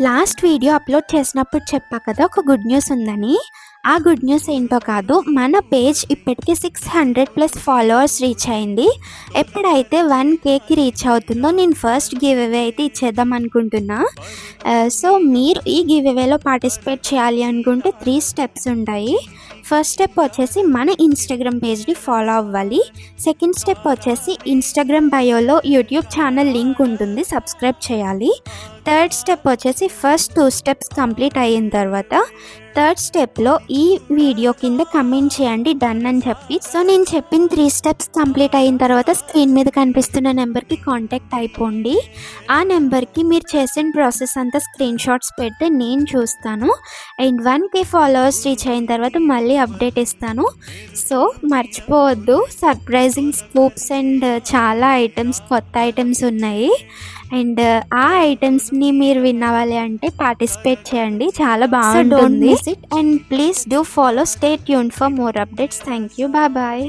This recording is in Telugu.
లాస్ట్ వీడియో అప్లోడ్ చేసినప్పుడు చెప్పా కదా ఒక గుడ్ న్యూస్ ఉందని. ఆ గుడ్ న్యూస్ ఏంటో కాదు, మన పేజ్ ఇప్పటికి 600+ ఫాలోవర్స్ రీచ్ అయింది. ఎప్పుడైతే 1Kకి రీచ్ అవుతుందో నేను ఫస్ట్ గివ్ అవే అయితే ఇచ్చేద్దాం అనుకుంటున్నా. సో మీరు ఈ గివ్ అవేలో పార్టిసిపేట్ చేయాలి అనుకుంటే 3 స్టెప్స్ ఉంటాయి. ఫస్ట్ స్టెప్ వచ్చేసి మన ఇన్స్టాగ్రామ్ పేజ్ని ఫాలో అవ్వాలి. సెకండ్ స్టెప్ వచ్చేసి ఇన్స్టాగ్రామ్ బయోలో యూట్యూబ్ ఛానల్ లింక్ ఉంటుంది, సబ్స్క్రైబ్ చేయాలి. థర్డ్ స్టెప్ వచ్చేసి ఫస్ట్ 2 స్టెప్స్ కంప్లీట్ అయిన తర్వాత థర్డ్ స్టెప్లో ఈ వీడియో కింద కమెంట్ చేయండి డన్ అని చెప్పి. సో నేను చెప్పిన 3 స్టెప్స్ కంప్లీట్ అయిన తర్వాత స్క్రీన్ మీద కనిపిస్తున్న నెంబర్కి కాంటాక్ట్ అయిపోండి. ఆ నెంబర్కి మీరు చేసిన ప్రాసెస్ అంతా స్క్రీన్ షాట్స్ పెడితే నేను చూస్తాను. అండ్ 1K ఫాలోవర్స్ రీచ్ అయిన తర్వాత మళ్ళీ అప్డేట్ ఇస్తాను. సో మర్చిపోవద్దు, సర్ప్రైజింగ్ స్కూప్స్ అండ్ చాలా ఐటమ్స్, కొత్త ఐటమ్స్ ఉన్నాయి. అండ్ ఆ ఐటమ్స్ని మీరు విన్ అవ్వాలి అంటే పార్టిసిపేట్ చేయండి, చాలా బాగుంటుంది. And please do follow, stay tuned for more updates. Thank you, bye bye.